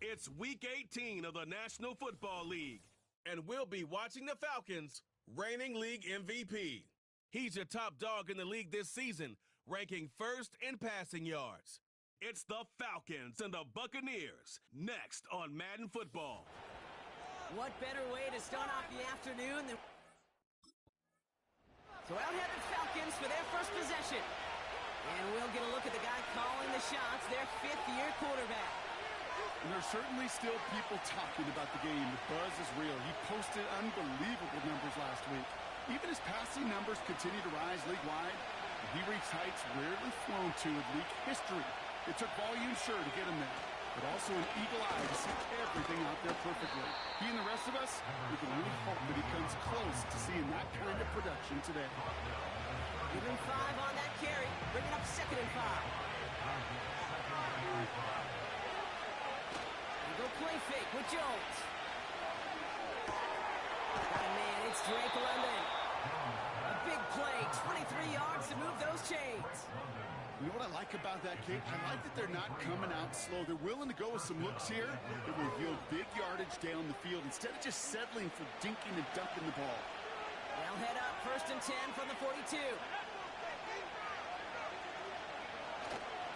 It's Week 18 of the National Football League, and we'll be watching the Falcons, reigning league MVP. He's your top dog in the league this season, ranking first in passing yards. It's the Falcons and the Buccaneers, next on Madden Football. What better way to start off the afternoon than... So out head the Falcons for their first possession. And we'll get a look at the guy calling the shots, their fifth-year quarterback. And there's certainly still people talking about the game. The buzz is real. He posted unbelievable numbers last week. Even his passing numbers continue to rise league-wide. He reached heights rarely flown to in league history. It took volume, sure, to get him there, but also an eagle eye to see everything out there perfectly. He and the rest of us, we can only hope that he comes close to seeing that kind of production today. Give him 5 on that carry, bringing up 2nd and 5. Go play fake with Jones. Got a man, it's Drake London. A big play, 23 yards to move those chains. You know what I like about that, Kate? I like that they're not coming out slow. They're willing to go with some looks here that will yield big yardage down the field instead of just settling for dinking and dunking the ball. They'll head up 1st and 10 from the 42.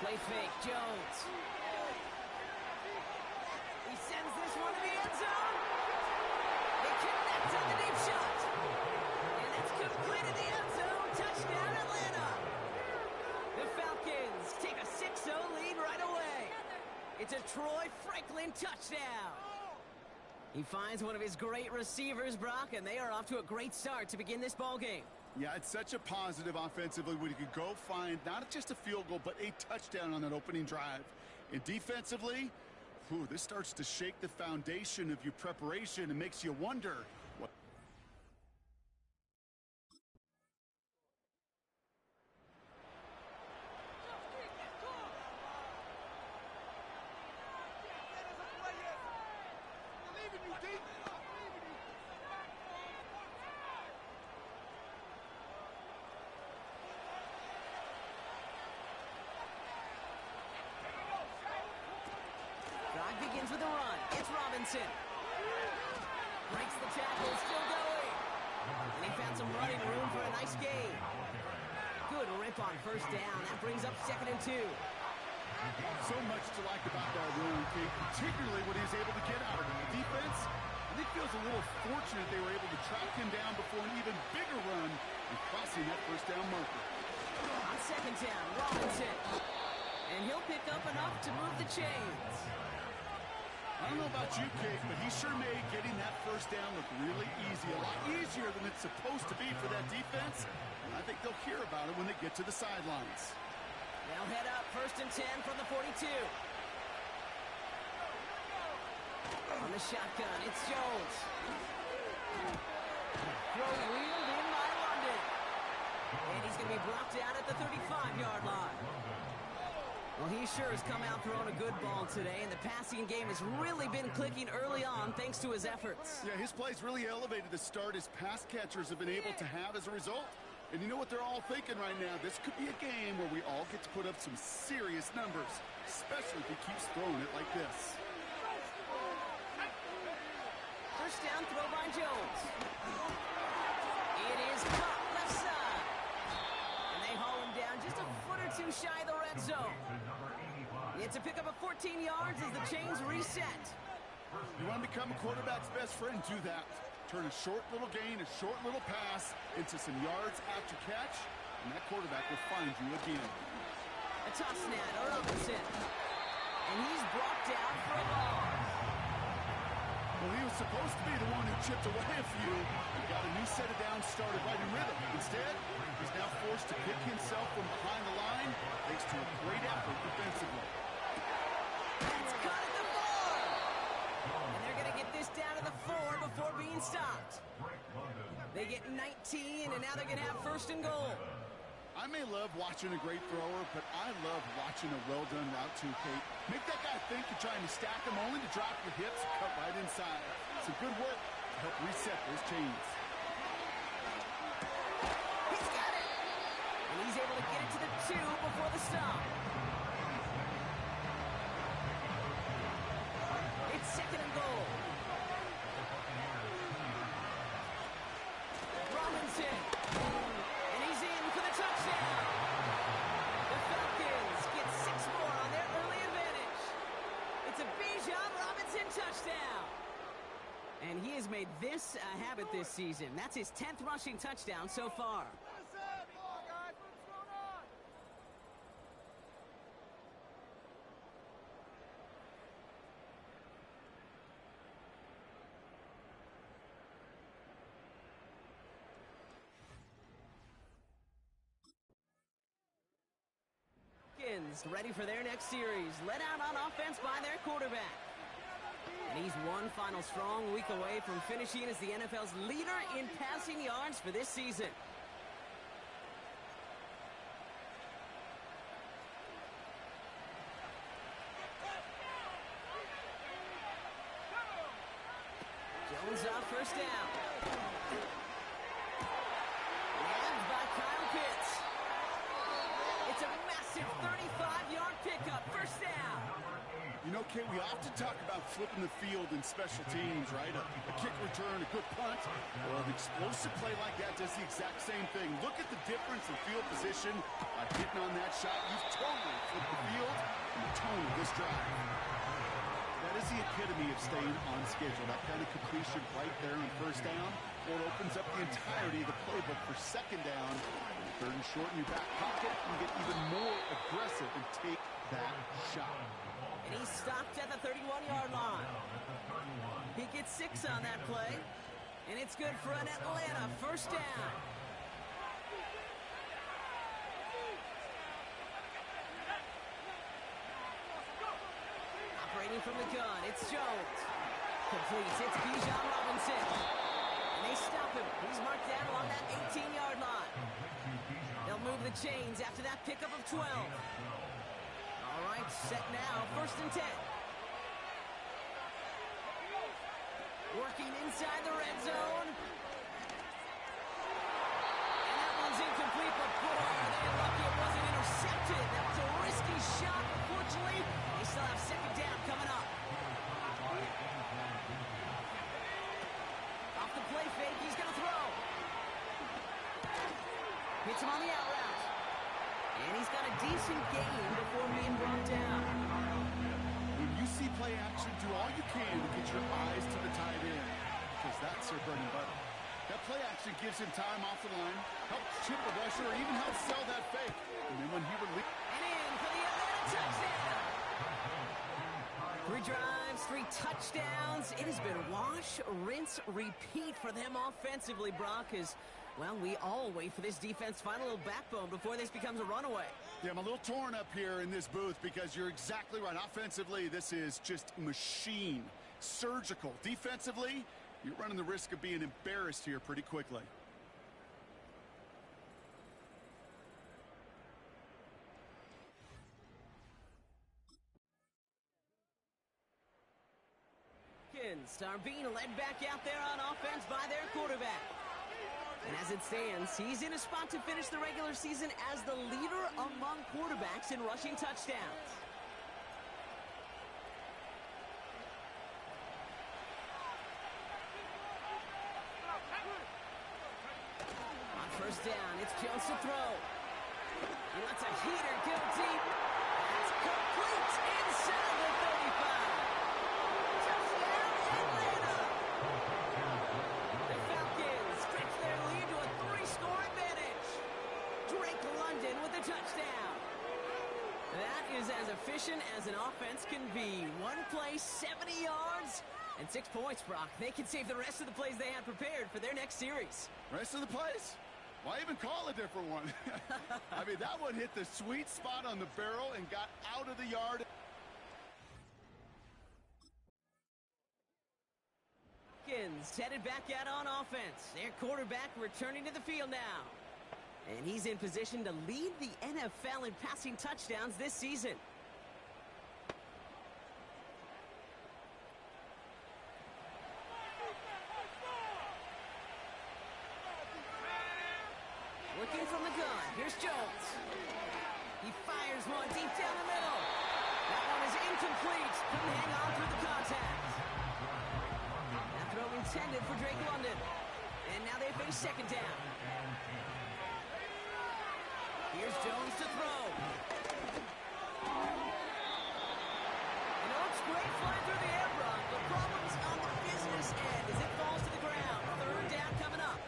Play fake, Jones. He sends this one to the end zone. They connect on the deep shot. And it's completed the end zone. Touchdown, Atlanta. The Falcons take a 6-0 lead right away. It's a Troy Franklin touchdown. He finds one of his great receivers, Brock, and they are off to a great start to begin this ball game. Yeah, it's such a positive offensively when you could go find not just a field goal, but a touchdown on that opening drive. And defensively, this starts to shake the foundation of your preparation and makes you wonder what. Begins with a run. It's Robinson. Breaks the tackle, still going. And he found some running room for a nice gain. Good rip on 1st down. That brings up 2nd and 2. So much to like about that run, Kate, particularly what he was able to get out of it. The defense, I think, feels a little fortunate they were able to track him down before an even bigger run and crossing that 1st down marker. On 2nd down, Robinson. And he'll pick up enough to move the chains. I don't know about you, Kate, but he sure made getting that 1st down look really easy. A lot easier than it's supposed to be for that defense. And I think they'll hear about it when they get to the sidelines. They'll head up 1st and 10 from the 42. On the shotgun, it's Jones. Throw wheeled in by London. And he's going to be blocked out at the 35-yard line. Well, he sure has come out throwing a good ball today, and the passing game has really been clicking early on thanks to his efforts. Yeah, his play's really elevated the start his pass catchers have been able to have as a result. And you know what they're all thinking right now? This could be a game where we all get to put up some serious numbers, especially if he keeps throwing it like this. 1st down throw by Jones. It is caught left side. And they haul him down just a foot or two shy of the red zone. It's a pick up of 14 yards as the chains reset. You want to become a quarterback's best friend? Do that. Turn a short little gain, a short little pass into some yards after catch, and that quarterback will find you again. A toss snap to Robinson. And he's brought down for a loss. Well, he was supposed to be the one who chipped away a few. He got a new set of downs started right in rhythm. Instead, he's now forced to pick himself from behind the line thanks to a great effort defensively. It's caught at the 4. And they're going to get this down to the 4 before being stopped. They get 19, and now they're going to have 1st and goal. I may love watching a great thrower, but I love watching a well-done route too, Kate. Make that guy think you're trying to stack him only to drop your hips and cut right inside. Some good work to help reset those chains. He's got it! And he's able to get it to the 2 before the stop. second and goal. Robinson. And he's in for the touchdown. The Falcons get 6 more on their early advantage. It's a Bijan Robinson touchdown. And he has made this a habit this season. That's his 10th rushing touchdown so far. Ready for their next series, led out on offense by their quarterback. And he's one final strong week away from finishing as the NFL's leader in passing yards for this season. Jones off first down. Nabbed by Kyle Pitts. It's a massive 35-yard pickup, first down. You know, Kate, we often talk about flipping the field in special teams, right? A kick return, a good punt. Well, an explosive play like that does the exact same thing. Look at the difference in field position. By hitting on that shot, you've totally flipped the field and the tone of this drive. That is the epitome of staying on schedule. That kind of completion right there on first down. Well, it opens up the entirety of the playbook for second down. Third and short in your back pocket, you get even more aggressive and take that shot. And he's stopped at the 31-yard line. He gets 6 on that play, and it's good for an Atlanta first down. Operating from the gun, it's Jones. Completes, it's Bijan Robinson. And they stop him. He's marked down along that 18-yard line. They'll move the chains after that pickup of 12. All right, set now, first and 10. Working inside the red zone. And that one's incomplete, but boy, they're lucky it wasn't intercepted. That was a risky shot, unfortunately. They still have second down coming up. Off the play fake, he's going to throw. Hits him on the out route. And he's got a decent gain before being brought down. When you see play action, do all you can to get your eyes to the tight end, because that's their bread and butter. That play action gives him time off the line, helps chip a rusher, or even helps sell that fake. And then when he releases... And in for the Atlanta touchdown. 3 drives, 3 touchdowns. It has been wash, rinse, repeat for them offensively, Brock, as... well, we all wait for this defense to find a little backbone before this becomes a runaway. Yeah, I'm a little torn up here in this booth because you're exactly right. Offensively, this is just machine. Surgical. Defensively, you're running the risk of being embarrassed here pretty quickly. Are being led back out there on offense by their quarterback. And as it stands, he's in a spot to finish the regular season as the leader among quarterbacks in rushing touchdowns. On first down, it's Jones to throw. He lets a heater go deep. That's complete inside the 35. Touchdown, Atlanta! The Falcons stretch their lead to a 3-score advantage. Drake London with the touchdown. That is as efficient as an offense can be. One play, 70 yards, and 6 points, Brock. They can save the rest of the plays they had prepared for their next series. Rest of the plays? Why even call a different one? I mean, that one hit the sweet spot on the barrel and got out of the yard. Headed back out on offense. Their quarterback returning to the field now. And he's in position to lead the NFL in passing touchdowns this season. Looking from the gun. Here's Jones. He fires one deep down the middle. That one is incomplete. Couldn't hang on through the contact. That throw intended for Drake London. And now they face second down. Here's Jones to throw. You know, it's great flying through the air, Brock. The problem's on the business end as it falls to the ground. Third down coming up.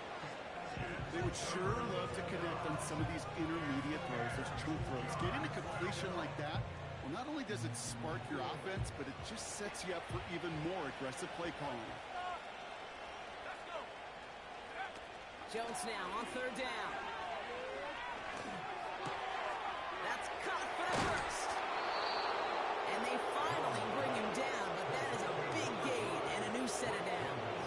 They would sure love to connect on some of these intermediate throws, those chunk throws. Getting a completion like that, well, not only does it spark your offense, but it just sets you up for even more aggressive play calling. Jones now on third down. That's caught for the first. And they finally bring him down, but that is a big gain and a new set of downs.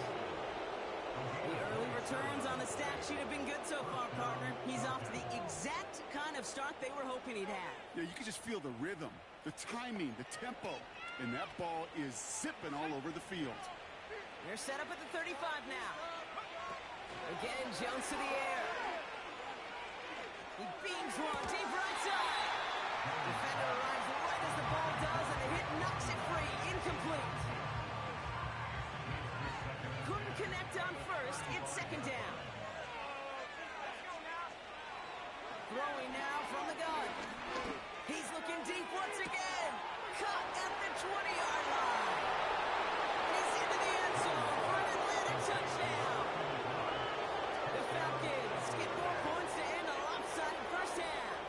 The early returns on the stat sheet have been good so far, partner. He's off to the exact kind of start they were hoping he'd have. Yeah, you can just feel the rhythm, the timing, the tempo, and that ball is zipping all over the field. They're set up at the 35 now. Again, Jones to the air. He beams one deep right side. Defender arrives right as the ball does, and the hit knocks it free. Incomplete. Couldn't connect on first. It's second down. Throwing now from the gun. He's looking deep once again. Caught at the 20-yard line. He's into the end zone for an Atlanta touchdown. The Falcons get more points to end a lopsided first half.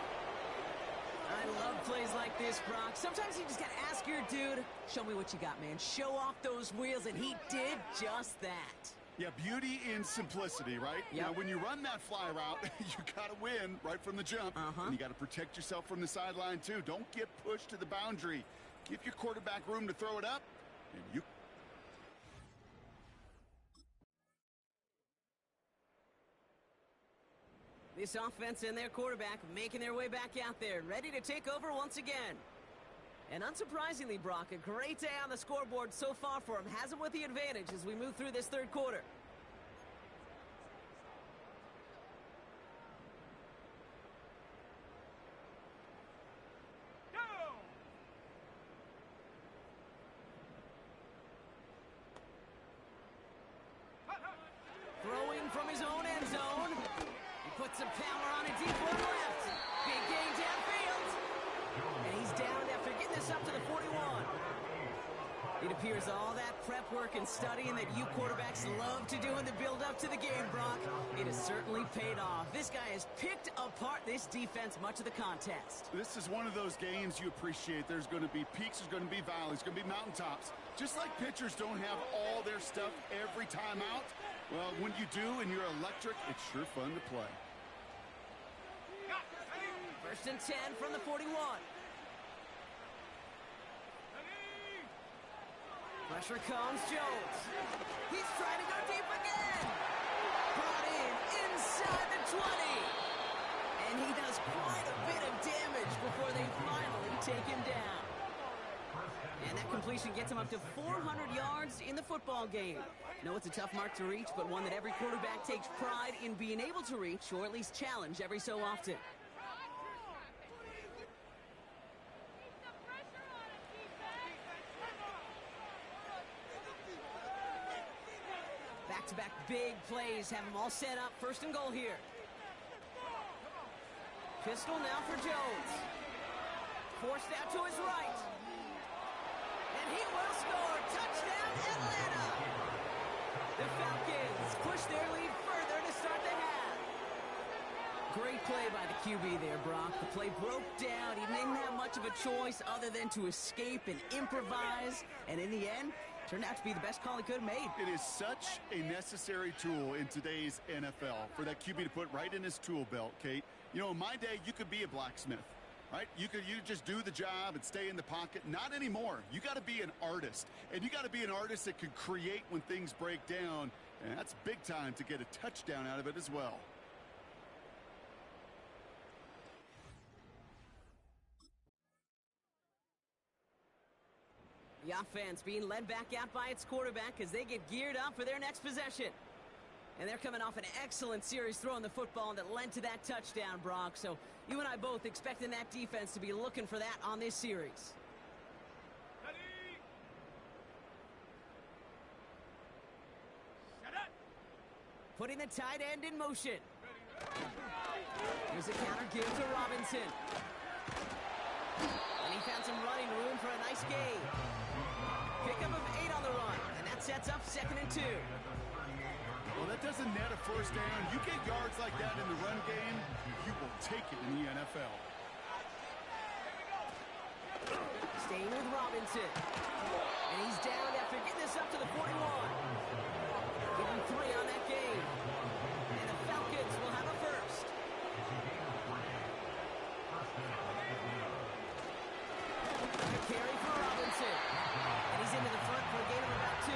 I love plays like this, Brock. Sometimes you just got to ask your dude, show me what you got, man. Show off those wheels, and he did just that. Yeah, beauty in simplicity, right? Yep. Now, when you run that fly route, you got to win right from the jump. And you got to protect yourself from the sideline, too. Don't get pushed to the boundary. Give your quarterback room to throw it up, and you... This offense and their quarterback making their way back out there, ready to take over once again. And unsurprisingly, Brock, a great day on the scoreboard so far for him. Has him with the advantage as we move through this third quarter. Throwing from his own end zone. He puts some power on a deep one left. Big gain downfield. And he's down after getting this up to the 41. It appears all that prep work and studying that you quarterbacks love to do in the build-up to the game, Brock, it has certainly paid off. This guy has picked apart this defense much of the contest. This is one of those games you appreciate. There's going to be peaks, there's going to be valleys, there's going to be mountaintops. Just like pitchers don't have all their stuff every time out, well, when you do and you're electric, it's sure fun to play. First and 10 from the 41. Pressure comes, Jones. He's trying to go deep again. Brought in inside the 20. And he does quite a bit of damage before they finally take him down. And that completion gets him up to 400 yards in the football game. No, it's a tough mark to reach, but one that every quarterback takes pride in being able to reach, or at least challenge every so often. Back-to-back big plays have them all set up. First and goal here. Pistol now for Jones. Forced out to his right. And he will score. Touchdown, Atlanta. The Falcons push their lead further to start the half. Great play by the QB there, Brock. The play broke down. He didn't have much of a choice other than to escape and improvise. And in the end, turned out to be the best call he could have made. It is such a necessary tool in today's NFL for that QB to put right in his tool belt, Kate. You know, in my day, you could be a blacksmith, right? You just do the job and stay in the pocket. Not anymore. You got to be an artist. And you got to be an artist that can create when things break down. And that's big time to get a touchdown out of it as well. The offense being led back out by its quarterback as they get geared up for their next possession. And they're coming off an excellent series throwing the football that led to that touchdown, Brock. So you and I both expecting that defense to be looking for that on this series. Putting the tight end in motion. Here's a counter give to Robinson. And he found some running room for a nice gain. Pickup of 8 on the run, and that sets up 2nd and 2. Well, that doesn't net a first down. You get yards like that in the run game, you will take it in the NFL. Staying with Robinson. And he's down after getting this up to the 41. Give him 3 on that game. And the Falcons will have a first. A carry for Robinson. And he's into the front for a gain of about 2.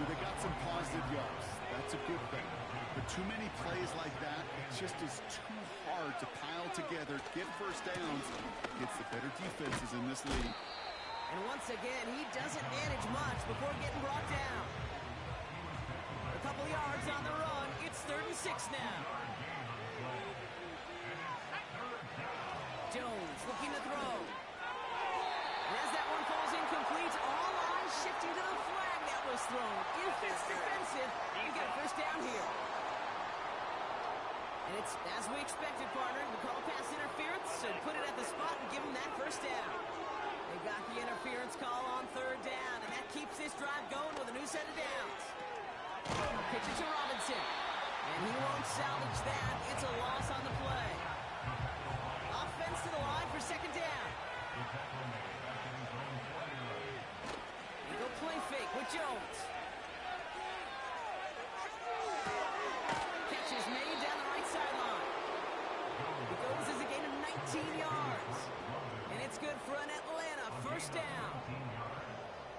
They got some positive yards. That's a good thing. But too many plays like that, it just is too hard to pile together, get first downs against the better defenses in this league. And once again, he doesn't manage much before getting brought down. A couple yards on the run. It's 3rd and 6 now. Jones looking to throw. And as that one falls incomplete, all eyes shifting to the flag that was thrown. If it's defensive, you get a first down here. And it's as we expected, partner. We call pass interference, so put it at the spot and give him that first down. They got the interference call on 3rd down, and that keeps this drive going with a new set of downs. Pitch it to Robinson. And he won't salvage that. It's a loss on the play. Offense to the line for 2nd down. Go play fake with Jones. Catch is made down the right sideline. It goes as a gain of 19 yards. And it's good for an Atlanta first down.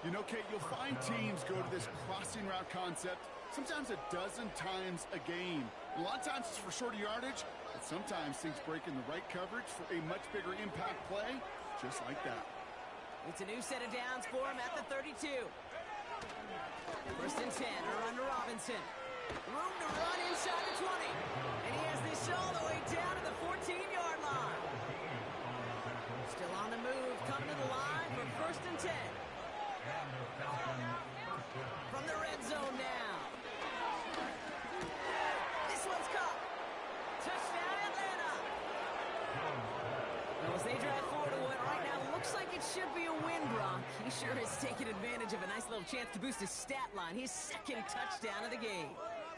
You know, Kate, you'll find teams go to this crossing route concept sometimes a dozen times a game. A lot of times it's for shorter yardage, but sometimes things break in the right coverage for a much bigger impact play, just like that. It's a new set of downs for him at the 32. 1st and 10, a run to Robinson. Room to run inside the 20. And he has this all the way down to the 14-yard line. Still on the move, coming to the line for 1st and 10. From the red zone now. This one's caught. Touchdown, Atlanta. Well, as they drive forward to what right now looks like it should be a win, Brock. He sure has taken advantage of a nice little chance to boost his stat line. His 2nd touchdown of the game.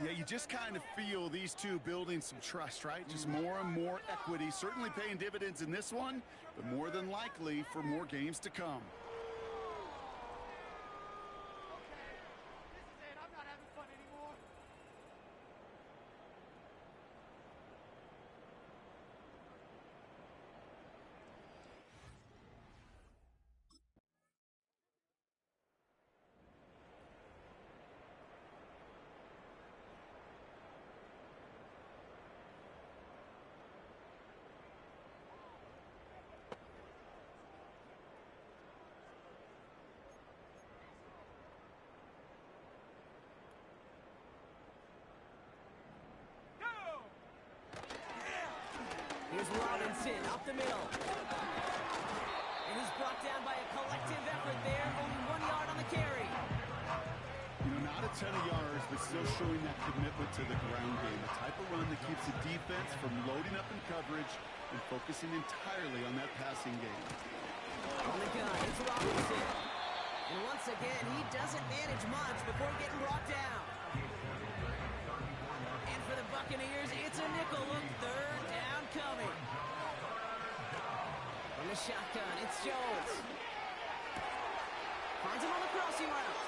Yeah, you just kind of feel these two building some trust, right? Just more and more equity. Certainly paying dividends in this one, but more than likely for more games to come. Here's Robinson up the middle. And he's brought down by a collective effort there. Only 1 yard on the carry. You know, not a ton of yards, but still showing that commitment to the ground game. The type of run that keeps the defense from loading up in coverage and focusing entirely on that passing game. On the gun, it's Robinson. And once again, he doesn't manage much before getting brought down. And for the Buccaneers, it's a nickel look. 3rd down coming. From the shotgun, it's Jones. Finds him on the crossing route.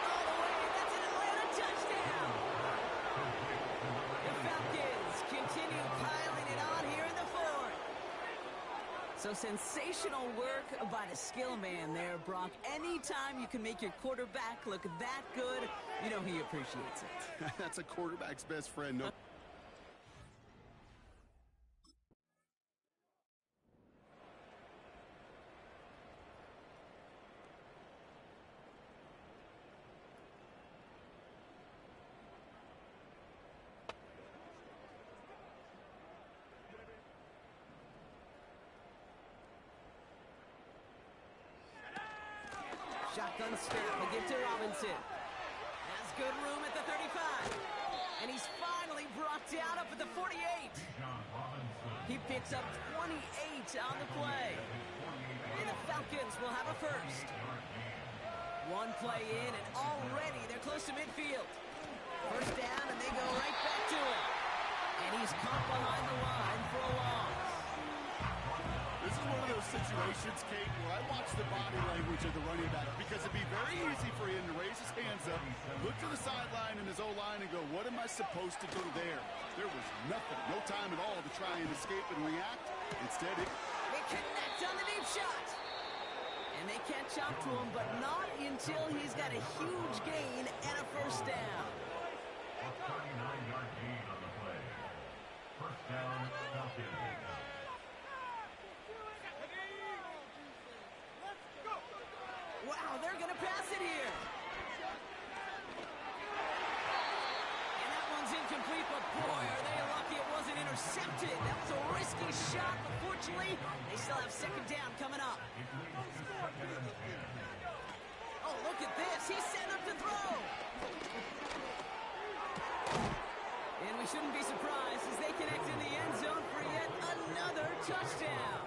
All the way, that's an Atlanta touchdown. The Falcons continue piling it on here in the 4th. So sensational work by the skill man there, Brock. Anytime you can make your quarterback look that good, you know he appreciates it. That's a quarterback's best friend. No. Shotgun snap, a give to Robinson. good room at the 35. And he's finally brought down up at the 48. He picks up 28 on the play. And the Falcons will have a first. One play in, and already they're close to midfield. First down, and they go right back to it. And he's caught behind the line for a loss. This is one of those situations, Kate, where I watch the body language of the running back because it'd be very easy for him to raise his hands up, look to the sideline in his O-line and go, what am I supposed to do there? There was nothing, no time at all to try and escape and react. Instead, They connect on the deep shot. And they catch up to him, but not until he's got a huge gain and a first down. A 39-yard gain on the play. First down, Falcons. Wow, they're going to pass it here. And that one's incomplete, but boy, are they lucky it wasn't intercepted. That was a risky shot, but fortunately, they still have second down coming up. Oh, look at this. He's set up to throw. And we shouldn't be surprised as they connect in the end zone for yet another touchdown.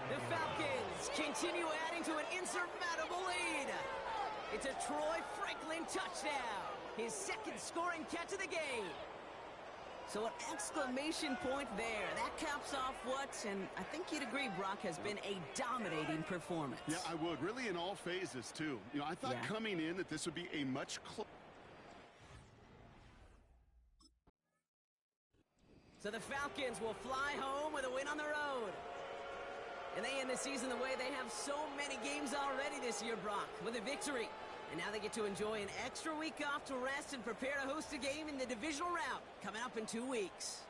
The Falcons continue adding to an insurmountable lead. It's a Troy Franklin touchdown, his second scoring catch of the game. So an exclamation point there. That caps off what, and I think you'd agree, Brock, has been a dominating performance. yeah, I would. Really in all phases, too. You know, I thought coming in that this would be a much closer. So the Falcons will fly home with a win on the road. And they end the season the way they have so many games already this year, Brock, with a victory. And now they get to enjoy an extra week off to rest and prepare to host a game in the divisional round coming up in 2 weeks.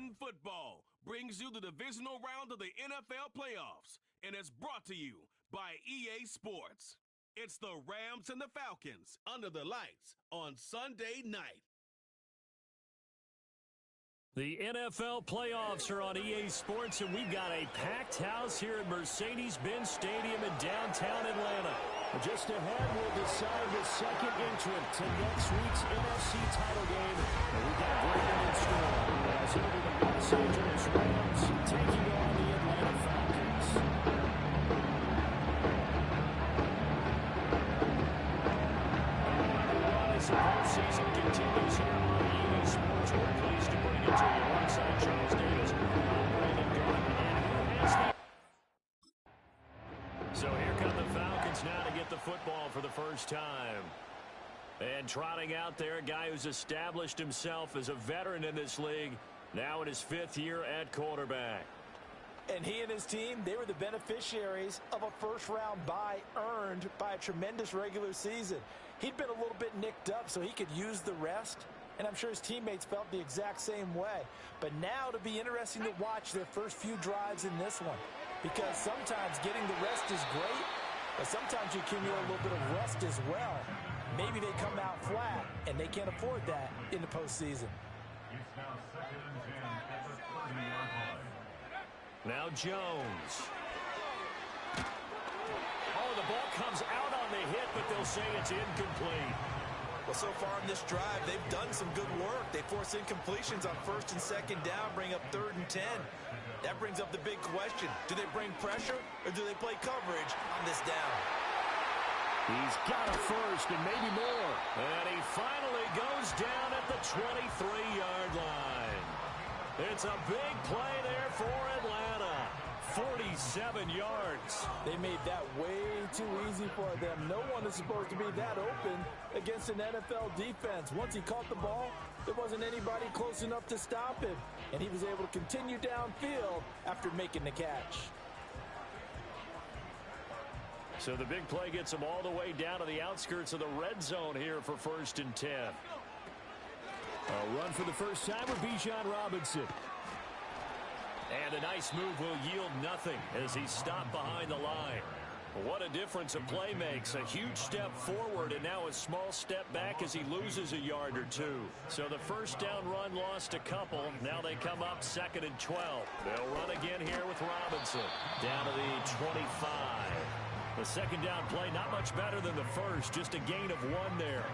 Madden Football brings you the divisional round of the NFL playoffs and is brought to you by EA Sports. It's the Rams and the Falcons under the lights on Sunday night. The NFL playoffs are on EA Sports, and we've got a packed house here at Mercedes-Benz Stadium in downtown Atlanta. Just ahead, we'll decide the second entrant to next week's NFC title game. And we've got Brandon in store as it'll be the Los Angeles Rams taking on the Atlanta Falcons. As the postseason continues here on EA Sports, we're pleased to bring it to you alongside Charles Davis. I'm Brandon Garden, and who has the... So here come the Falcons now to get the football for the first time. And trotting out there, a guy who's established himself as a veteran in this league, now in his 5th year at quarterback. And he and his team, they were the beneficiaries of a first-round bye earned by a tremendous regular season. He'd been a little bit nicked up, so he could use the rest. And I'm sure his teammates felt the exact same way. But now it'll be interesting to watch their first few drives in this one. Because sometimes getting the rest is great, but sometimes you accumulate a little bit of rest as well. Maybe they come out flat, and they can't afford that in the postseason. It's now 2nd and 10 at the 30-yard line. Now Jones. Oh, the ball comes out on the hit, but they'll say it's incomplete. Well, so far in this drive, they've done some good work. They force incompletions on 1st and 2nd down, bring up 3rd and 10. That brings up the big question. Do they bring pressure, or do they play coverage on this down? He's got a first and maybe more. And he finally goes down at the 23-yard line. It's a big play there for Atlanta. 47 yards. They made that way too easy for them. No one is supposed to be that open against an NFL defense. Once he caught the ball, there wasn't anybody close enough to stop him. And he was able to continue downfield after making the catch. So the big play gets him all the way down to the outskirts of the red zone here for 1st and 10. A run for the first time with Bijan Robinson. And a nice move will yield nothing as he's stopped behind the line. What a difference a play makes. A huge step forward and now a small step back as he loses a yard or two. So the first down run lost a couple. Now they come up 2nd and 12. They'll run again here with Robinson. Down to the 25. The second down play not much better than the first. Just a gain of 1 there.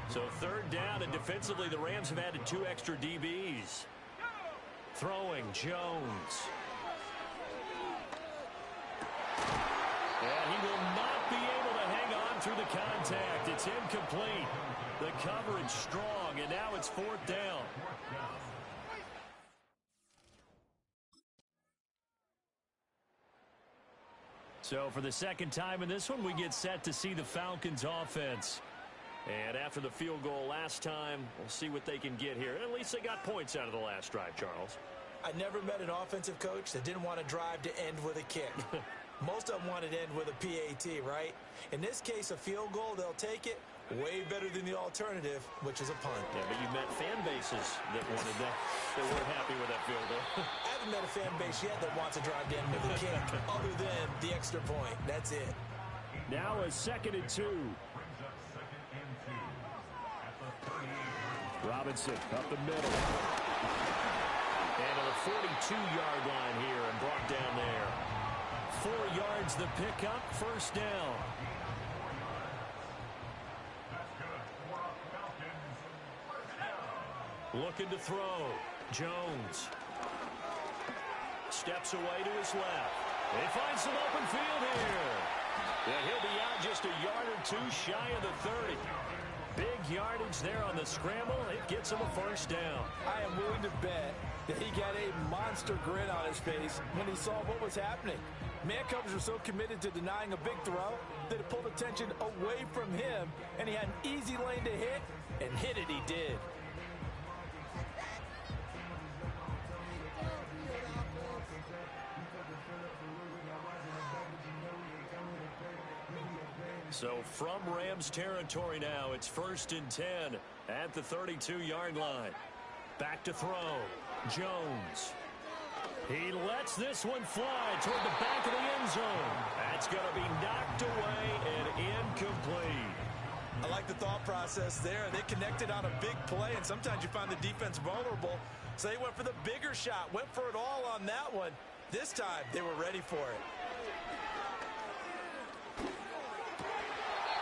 So 3rd down, and defensively the Rams have added 2 extra DBs. Throwing Jones. And he will not be able to hang on through the contact. It's incomplete. The coverage strong, and now it's 4th down. So for the second time in this one, we get set to see the Falcons offense. And after the field goal last time, we'll see what they can get here. At least they got points out of the last drive, Charles. I never met an offensive coach that didn't want to drive to end with a kick. Most of them wanted to end with a PAT, right? In this case, a field goal, they'll take it. Way better than the alternative, which is a punt. Yeah, but you've met fan bases that wanted that, that weren't happy with that field goal. I haven't met a fan base yet that wants to drive to end with a kick, other than the extra point. That's it. Now a 2nd and 2. Robinson up the middle. And to the 42-yard line here and brought down there. 4 yards the pickup, 1st down. Looking to throw. Jones. Steps away to his left. They find some open field here. And he'll be out just a yard or 2 shy of the 30. Big yardage there on the scramble. It gets him a 1st down. I am willing to bet that he got a monster grin on his face when he saw what was happening. Man-covers were so committed to denying a big throw that it pulled attention away from him, and he had an easy lane to hit, and hit it he did. So from Rams territory now, it's 1st and 10 at the 32-yard line. Back to throw. Jones. He lets this one fly toward the back of the end zone. That's going to be knocked away and incomplete. I like the thought process there. They connected on a big play, and sometimes you find the defense vulnerable. So they went for the bigger shot, went for it all on that one. This time, they were ready for it.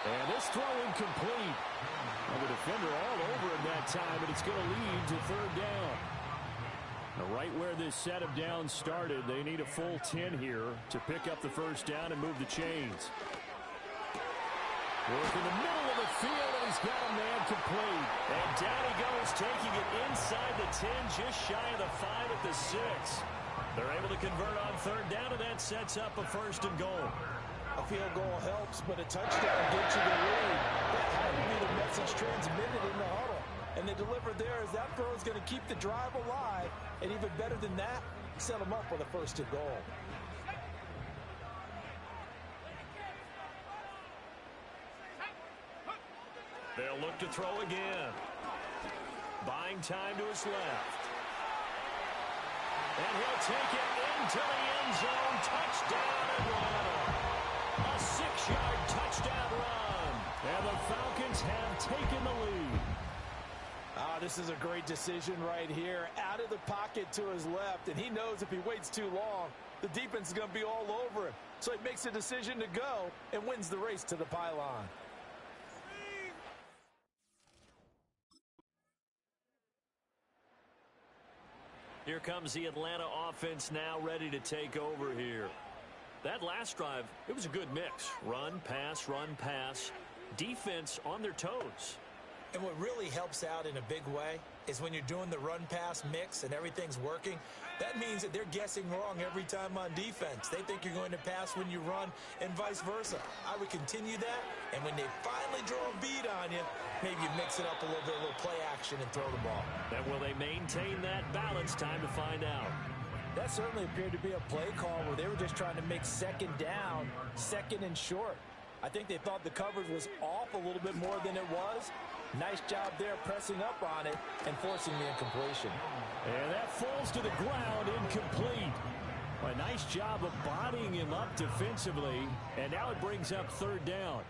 And this throw incomplete. And the defender all over him that time, and it's going to lead to third down. Now, right where this set of downs started, they need a full 10 here to pick up the first down and move the chains. Work in the middle of the field, and he's got a man complete. And down he goes, taking it inside the 10, just shy of the 5 at the 6. They're able to convert on third down, and that sets up a first and goal. A field goal helps, but a touchdown gets you the lead. That had to be the message transmitted in the huddle. And they delivered there as that throw is going to keep the drive alive. And even better than that, set them up with a first and goal. They'll look to throw again. Buying time to his left. And he'll take it into the end zone. Touchdown, Atlanta. A 6-yard touchdown run. And the Falcons have taken the lead. This is a great decision right here. Out of the pocket to his left, and he knows if he waits too long, the defense is going to be all over him. So he makes a decision to go and wins the race to the pylon. Here comes the Atlanta offense now ready to take over here. That last drive, it was a good mix. Run, pass, defense on their toes. And what really helps out in a big way is when you're doing the run-pass mix and everything's working, that means that they're guessing wrong every time on defense. They think you're going to pass when you run and vice versa. I would continue that, and when they finally draw a beat on you, maybe you mix it up a little bit, a little play action, and throw the ball. And will they maintain that balance? Time to find out. That certainly appeared to be a play call where they were just trying to make second down, second and short. I think they thought the coverage was off a little bit more than it was. Nice job there pressing up on it and forcing the incompletion. And that falls to the ground, incomplete. A nice job of bodying him up defensively, and now it brings up third down.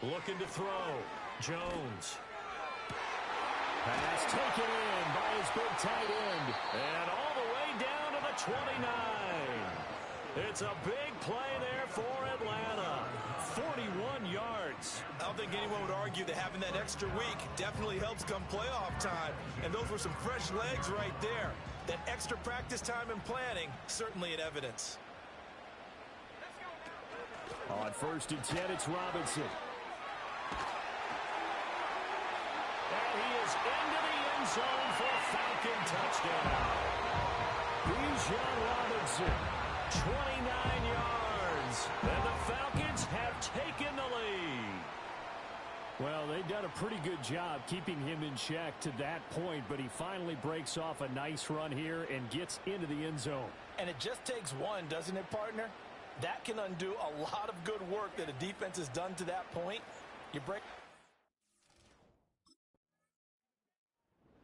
Looking to throw. Jones. Pass taken in by his big tight end. And all the way down to the 29. It's a big play there for Atlanta. 41 yards. I don't think anyone would argue that having that extra week definitely helps come playoff time. And those were some fresh legs right there. That extra practice time and planning, certainly in evidence. On first and 10, it's Robinson. And he is into the end zone for a Falcon touchdown. Bijan Robinson, 29 yards. And the Falcons have taken the lead. Well, they've done a pretty good job keeping him in check to that point, but he finally breaks off a nice run here and gets into the end zone. And it just takes one, doesn't it, partner? That can undo a lot of good work that a defense has done to that point. You break.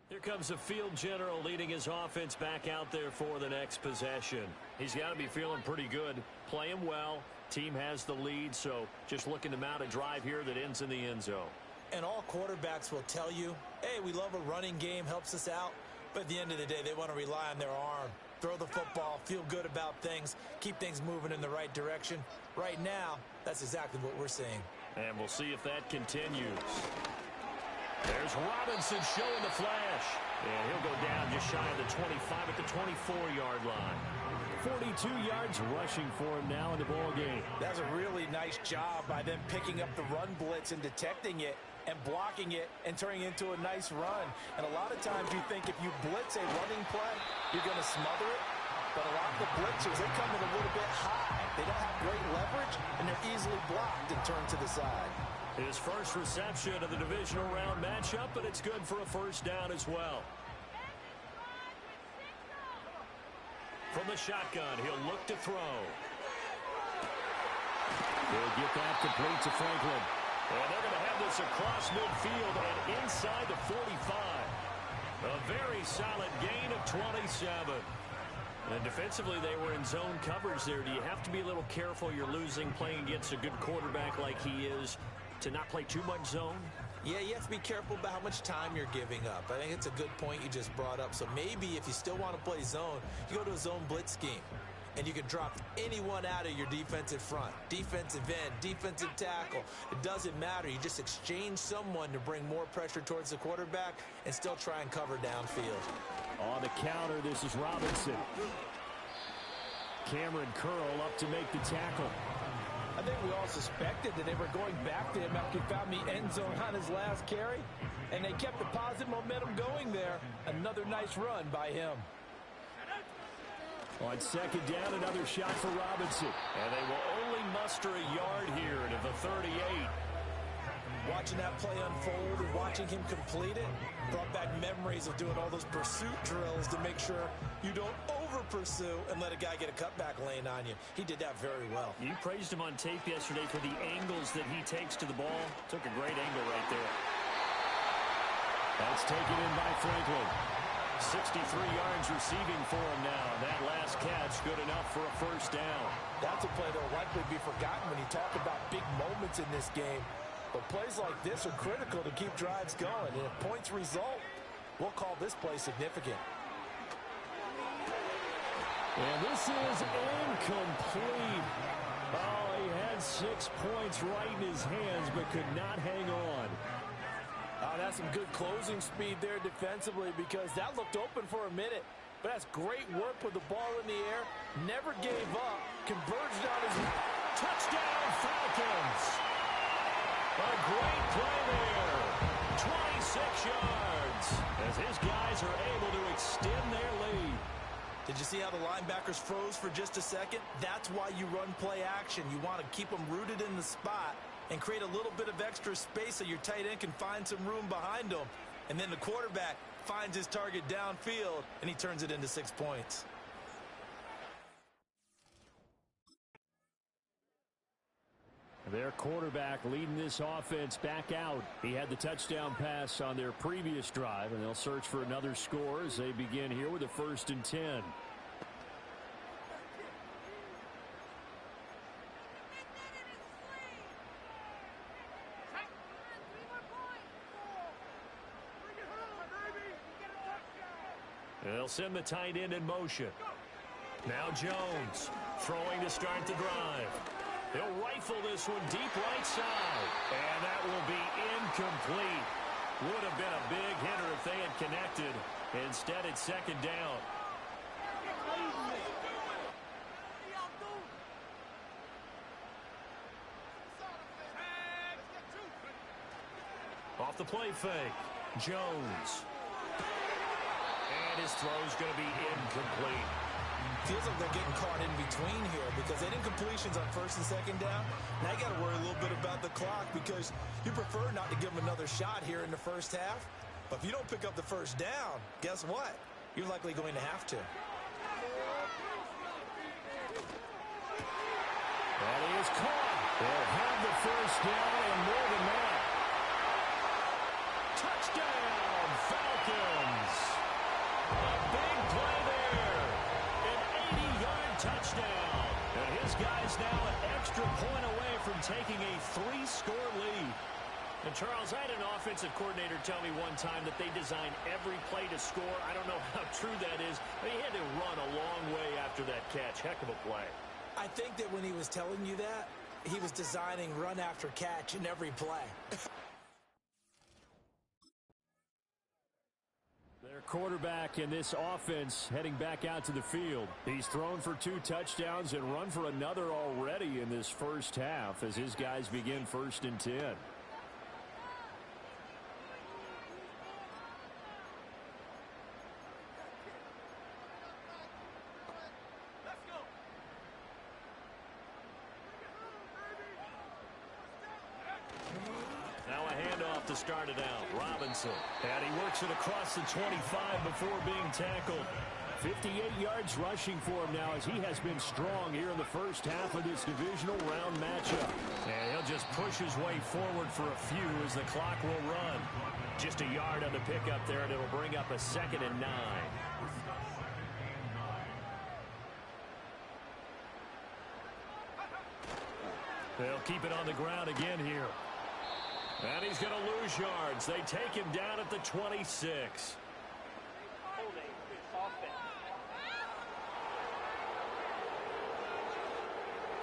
Here comes the field general leading his offense back out there for the next possession. He's got to be feeling pretty good, playing well. Team has the lead, so just looking to mount a drive here that ends in the end zone. And all quarterbacks will tell you, hey, we love a running game, helps us out. But at the end of the day, they want to rely on their arm. Throw the football, feel good about things, keep things moving in the right direction. Right now, that's exactly what we're seeing. And we'll see if that continues. There's Robinson showing the flash. And he'll go down just shy of the 25 at the 24-yard line. 42 yards rushing for him now in the ball game. That's a really nice job by them picking up the run blitz and detecting it and blocking it and turning it into a nice run. And a lot of times you think if you blitz a running play, you're going to smother it. But a lot of the blitzers, they come in a little bit high. They don't have great leverage, and they're easily blocked and turned to the side. His first reception of the divisional round matchup, but it's good for a first down as well. From the shotgun, he'll look to throw. He'll get that complete to Franklin. And they're going to have this across midfield and inside the 45. A very solid gain of 27. And defensively, they were in zone coverage there. Do you have to be a little careful? You're losing playing against a good quarterback like he is to not play too much zone? Yeah, you have to be careful about how much time you're giving up. I think it's a good point you just brought up. So maybe if you still want to play zone, you go to a zone blitz scheme. And you can drop anyone out of your defensive front. Defensive end, defensive tackle. It doesn't matter. You just exchange someone to bring more pressure towards the quarterback and still try and cover downfield. On the counter, this is Robinson. Cameron Curl up to make the tackle. I think we all suspected that they were going back to him after he found the end zone on his last carry. And they kept the positive momentum going there. Another nice run by him. On second down, another shot for Robinson. And they will only muster a yard here to the 38. Watching that play unfold and watching him complete it brought back memories of doing all those pursuit drills to make sure you don't over-pursue and let a guy get a cutback lane on you. He did that very well. You praised him on tape yesterday for the angles that he takes to the ball. Took a great angle right there. That's taken in by Franklin. 63 yards receiving for him now. That last catch good enough for a first down. That's a play that will likely be forgotten when you talk about big moments in this game. But plays like this are critical to keep drives going. And if points result, we'll call this play significant. And this is incomplete. Oh, he had 6 points right in his hands but could not hang on. Oh, that's some good closing speed there defensively because that looked open for a minute. But that's great work with the ball in the air. Never gave up. Converged on his touchdown Falcons. A great play there. 26 yards as his guys are able to extend their lead. Did you see how the linebackers froze for just a second? That's why you run play action. You want to keep them rooted in the spot and create a little bit of extra space so your tight end can find some room behind him. And then the quarterback finds his target downfield, and he turns it into 6 points. Their quarterback leading this offense back out. He had the touchdown pass on their previous drive, and they'll search for another score as they begin here with a 1st and 10. They'll send the tight end in motion. Now Jones throwing to start the drive. He'll rifle this one deep right side. And that will be incomplete. Would have been a big hitter if they had connected. Instead, it's second down. Off the play fake. Jones. And his throw's going to be incomplete. Feels like they're getting caught in between here because they didn't completions on 1st and 2nd down. Now you got to worry a little bit about the clock because you prefer not to give them another shot here in the first half. But if you don't pick up the first down, guess what? You're likely going to have to. And he is caught. They'll have the first down and more than that. Touchdown, Falcons. A big play there. An 80-yard touchdown. And his guys now an extra point away from taking a 3-score lead. And Charles, I had an offensive coordinator tell me one time that they design every play to score. I don't know how true that is, but he had to run a long way after that catch. Heck of a play. I think that when he was telling you that, he was designing run after catch in every play. Their quarterback in this offense heading back out to the field. He's thrown for 2 touchdowns and run for another already in this first half as his guys begin 1st and 10. To start it out, Robinson. And he works it across the 25 before being tackled. 58 yards rushing for him now as he has been strong here in the first half of this divisional round matchup. And he'll just push his way forward for a few as the clock will run. Just a yard on the pickup there, and it'll bring up a 2nd and 9. They'll keep it on the ground again here. And he's going to lose yards. They take him down at the 26.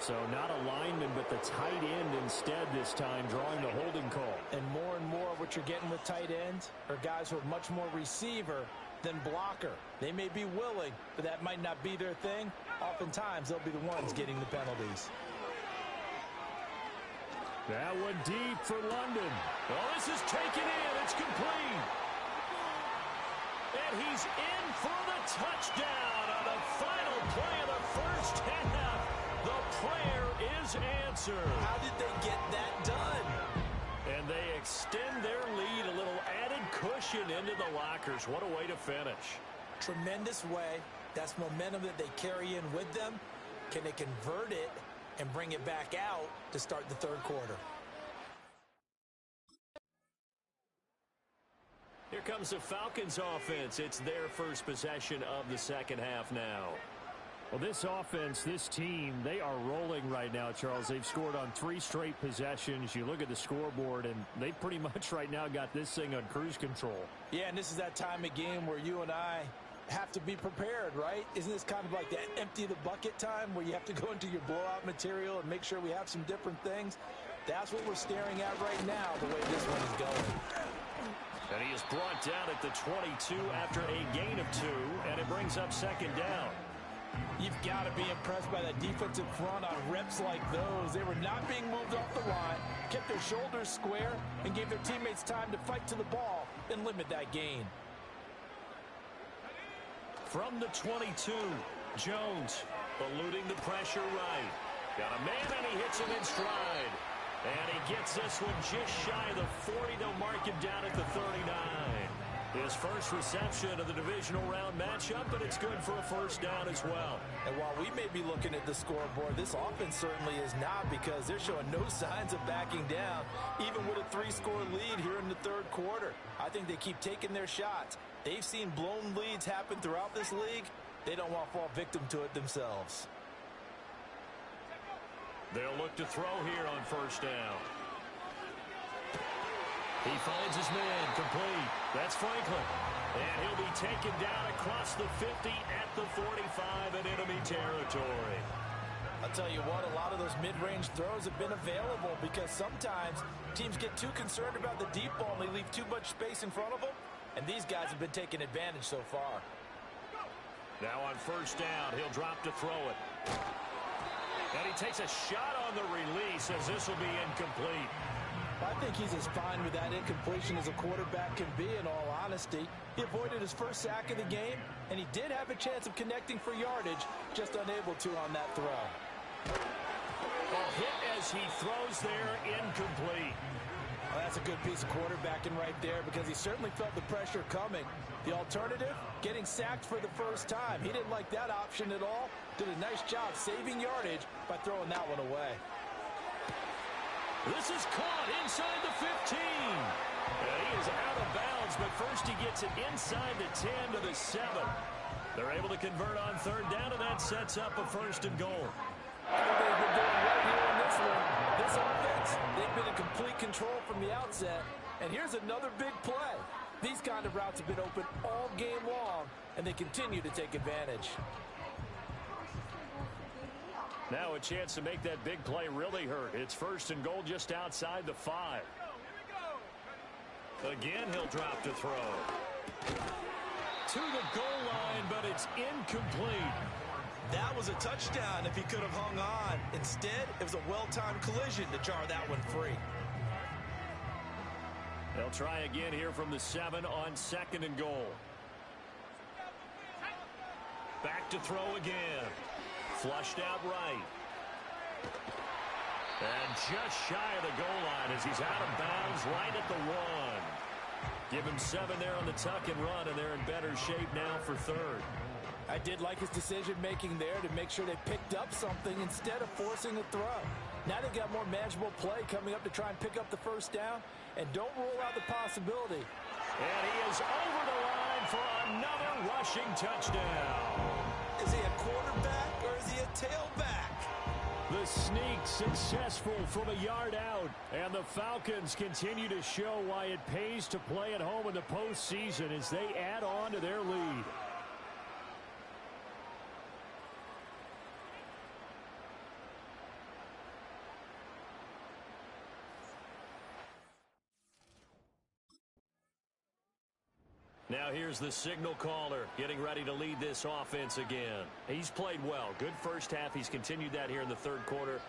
So not a lineman, but the tight end instead this time, drawing the holding call. And more what you're getting with tight ends are guys who are much more receiver than blocker. They may be willing, but that might not be their thing. Oftentimes, they'll be the ones getting the penalties. That one deep for London. Oh, this is taken in. It's complete. And he's in for the touchdown on the final play of the first half. The prayer is answered. How did they get that done? And they extend their lead, a little added cushion into the lockers. What a way to finish. Tremendous way. That's momentum that they carry in with them. Can they convert it and bring it back out to start the third quarter? Here comes the Falcons offense. It's their first possession of the second half now. Well, this offense, this team, they are rolling right now, Charles. They've scored on 3 straight possessions. You look at the scoreboard, and they pretty much right now got this thing on cruise control. Yeah, and this is that time of game where you and I have to be prepared, right? Isn't this kind of like that empty the bucket time where you have to go into your blowout material and make sure we have some different things? That's what we're staring at right now, the way this one is going. And he is brought down at the 22 after a gain of 2, and it brings up 2nd down. You've got to be impressed by that defensive front on reps like those. They were not being moved off the line, kept their shoulders square, and gave their teammates time to fight to the ball and limit that gain. From the 22, Jones eluding the pressure right. Got a man, and he hits him in stride. And he gets this one just shy of the 40. They'll mark him down at the 39. His first reception of the divisional round matchup, but it's good for a first down as well. And while we may be looking at the scoreboard, this offense certainly is not, because they're showing no signs of backing down, even with a 3-score lead here in the third quarter. I think they keep taking their shots. They've seen blown leads happen throughout this league. They don't want to fall victim to it themselves. They'll look to throw here on first down. He finds his man, complete. That's Franklin. And he'll be taken down across the 50 at the 45 in enemy territory. I'll tell you what, a lot of those mid-range throws have been available because sometimes teams get too concerned about the deep ball and they leave too much space in front of them. And these guys have been taking advantage so far. Now on first down, he'll drop to throw it. And he takes a shot on the release as this will be incomplete. I think he's as fine with that incompletion as a quarterback can be, in all honesty. He avoided his first sack of the game, and he did have a chance of connecting for yardage, just unable to on that throw. A hit as he throws there, incomplete. Well, that's a good piece of quarterbacking right there, because he certainly felt the pressure coming. The alternative, getting sacked for the first time. He didn't like that option at all. Did a nice job saving yardage by throwing that one away. This is caught inside the 15. He is out of bounds, but first he gets it inside the 10 to the 7. They're able to convert on third down, and that sets up a 1st and goal. They've been doing right here in this one. This offense, they've been in complete control from the outset. And here's another big play. These kind of routes have been open all game long, and they continue to take advantage. Now a chance to make that big play really hurt. It's 1st and goal just outside the 5. Again, he'll drop to throw. To the goal line, but it's incomplete. That was a touchdown if he could have hung on. Instead, it was a well-timed collision to jar that one free. They'll try again here from the 7 on 2nd and goal. Back to throw again. Flushed out right. And just shy of the goal line as he's out of bounds right at the 1. Give him 7 there on the tuck and run, and they're in better shape now for third. I did like his decision-making there to make sure they picked up something instead of forcing a throw. Now they got more manageable play coming up to try and pick up the first down, and don't rule out the possibility. And he is over the line for another rushing touchdown. Is he a quarterback or is he a tailback? The sneak successful from a yard out. And the Falcons continue to show why it pays to play at home in the postseason as they add on to their lead. Now here's the signal caller getting ready to lead this offense again. He's played well. Good first half. He's continued that here in the third quarter.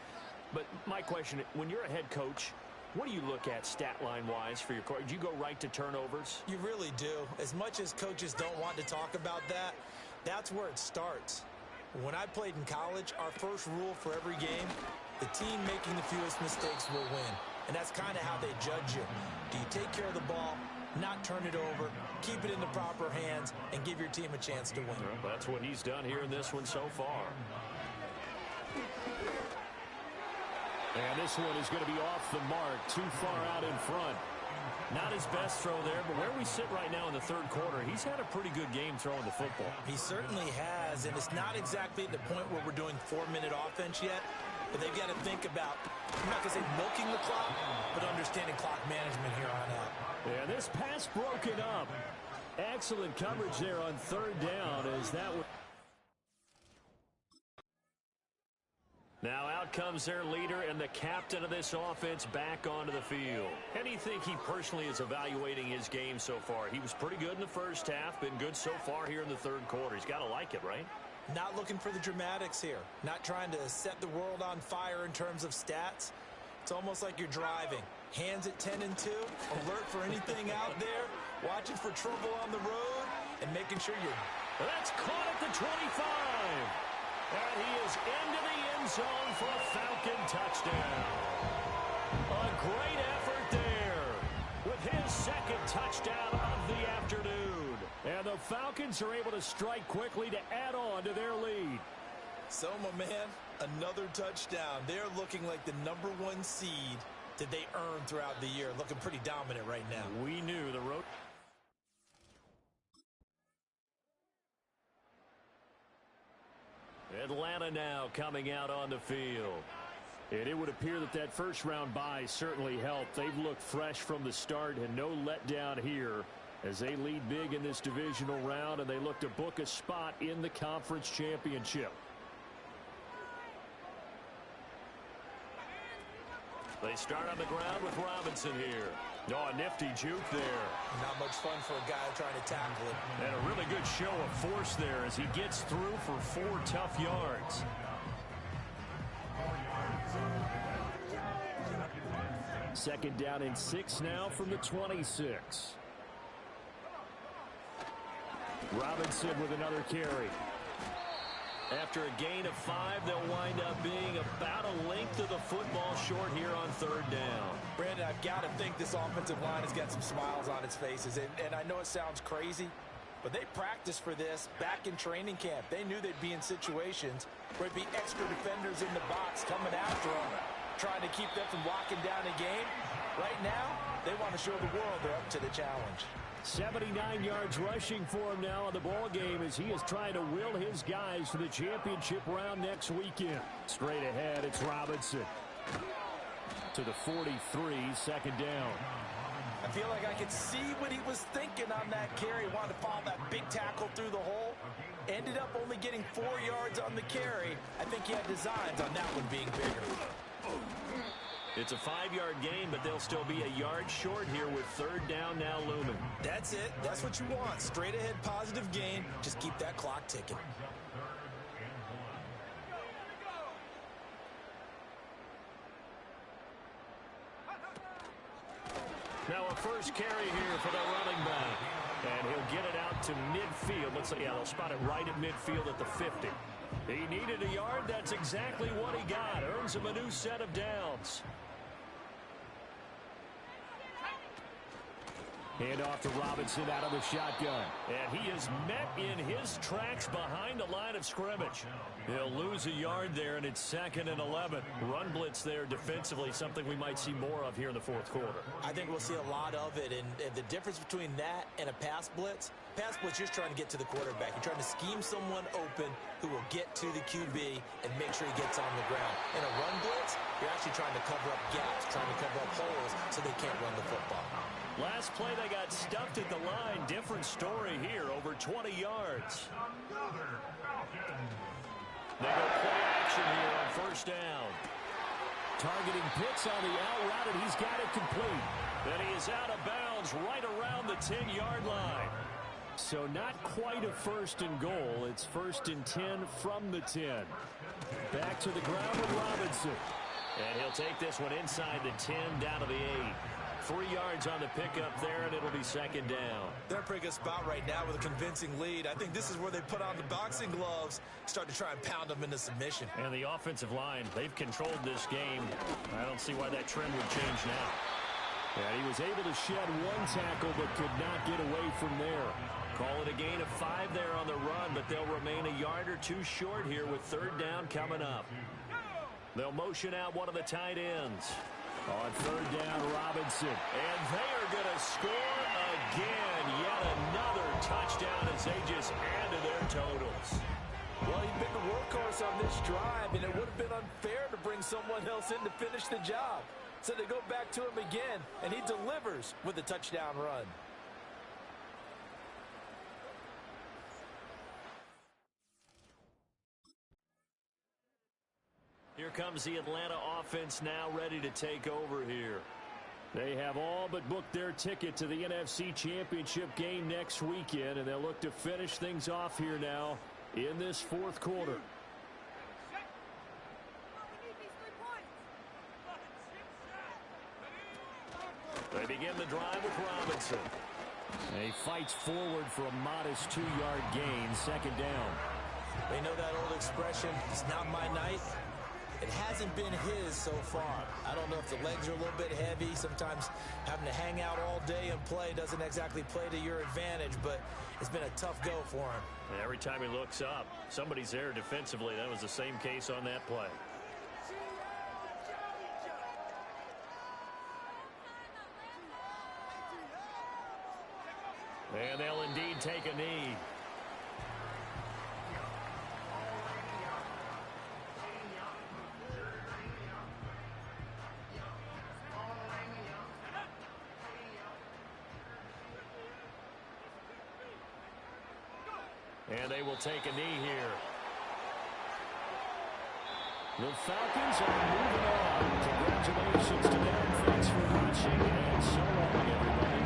But my question, when you're a head coach, what do you look at stat line-wise for your coach? Do you go right to turnovers? You really do. As much as coaches don't want to talk about that, that's where it starts. When I played in college, our first rule for every game, the team making the fewest mistakes will win. And that's kind of how they judge you. Do you take care of the ball, not turn it over, keep it in the proper hands, and give your team a chance to win? Well, that's what he's done here in this one so far. And this one is going to be off the mark, too far out in front. Not his best throw there, but where we sit right now in the third quarter, he's had a pretty good game throwing the football. He certainly has, and it's not exactly at the point where we're doing 4-minute offense yet, but they've got to think about, I'm not going to say milking the clock, but understanding clock management here on out. Yeah, this pass broken up. Excellent coverage there on third down as that would. Now out comes their leader and the captain of this offense back onto the field. And do you think he personally is evaluating his game so far? He was pretty good in the first half, been good so far here in the third quarter. He's got to like it, right? Not looking for the dramatics here. Not trying to set the world on fire in terms of stats. It's almost like you're driving. Hands at 10 and 2, alert for anything out there, watching for trouble on the road, and making sure you're... That's caught at the 25. And he is into the end zone for a Falcon touchdown. A great effort there with his second touchdown of the afternoon. And the Falcons are able to strike quickly to add on to their lead. So, my man, another touchdown. They're looking like the #1 seed that they earned throughout the year. Looking pretty dominant right now. We knew the road. Atlanta now coming out on the field. And it would appear that that first round bye certainly helped. They've looked fresh from the start and no letdown here as they lead big in this divisional round and they look to book a spot in the conference championship. They start on the ground with Robinson here. Oh, a nifty juke there. Not much fun for a guy trying to tackle it. And a really good show of force there as he gets through for 4 tough yards. Second down and 6 now from the 26. Robinson with another carry. After a gain of 5, they'll wind up being about a length of the football short here on third down. Brandon, I've got to think this offensive line has got some smiles on its faces. And I know it sounds crazy, but they practiced for this back in training camp. They knew they'd be in situations where it'd be extra defenders in the box coming after them, trying to keep them from locking down a game. Right now, they want to show the world they're up to the challenge. 79 yards rushing for him now in the ball game as he is trying to will his guys to the championship round next weekend. Straight ahead, it's Robinson to the 43, second down. I feel like I could see what he was thinking on that carry. Wanted to follow that big tackle through the hole. Ended up only getting 4 yards on the carry. I think he had designs on that one being bigger. It's a 5-yard gain, but they'll still be a yard short here with third down now looming. That's it. That's what you want. Straight ahead positive gain. Just keep that clock ticking. Now a first carry here for the running back. And he'll get it out to midfield. Looks like, yeah, they'll spot it right at midfield at the 50. He needed a yard. That's exactly what he got. Earns him a new set of downs. Hand off to Robinson out of the shotgun. And he is met in his tracks behind the line of scrimmage. He'll lose a yard there, and it's 2nd and 11. Run blitz there defensively, something we might see more of here in the fourth quarter. I think we'll see a lot of it, and the difference between that and a pass blitz, you're just trying to get to the quarterback. You're trying to scheme someone open who will get to the QB and make sure he gets on the ground. In a run blitz, you're actually trying to cover up gaps, trying to cover up holes so they can't run the football. Last play, they got stuffed at the line. Different story here, over 20 yards. They go play action here on first down. Targeting Pitts on the out route, and he's got it complete. Then he is out of bounds right around the 10-yard line. So not quite a 1st and goal. It's 1st and 10 from the 10. Back to the ground with Robinson. And he'll take this one inside the 10 down to the 8. 3 yards on the pickup there, and it'll be 2nd down. They're in a pretty good spot right now with a convincing lead. I think this is where they put on the boxing gloves, start to try and pound them into submission. And the offensive line, they've controlled this game. I don't see why that trend would change now. And he was able to shed 1 tackle, but could not get away from there. Call it a gain of 5 there on the run, but they'll remain a yard or 2 short here with 3rd down coming up. They'll motion out one of the tight ends. On 3rd down, Robinson. And they are going to score again. Yet another touchdown as they just add to their totals. Well, he's been the workhorse on this drive, and it would have been unfair to bring someone else in to finish the job. So they go back to him again, and he delivers with a touchdown run. Here comes the Atlanta offense now ready to take over here. They have all but booked their ticket to the NFC Championship game next weekend, and they'll look to finish things off here now in this 4th quarter. They begin the drive with Robinson. And he fights forward for a modest 2-yard gain, 2nd down. They know that old expression, it's not my night. It hasn't been his so far. I don't know if the legs are a little bit heavy. Sometimes having to hang out all day and play doesn't exactly play to your advantage, but it's been a tough go for him. And every time he looks up, somebody's there defensively. That was the same case on that play. And they'll indeed take a knee. And they will take a knee here. The Falcons are moving on. Congratulations to them. Thanks for watching, and so long, everybody.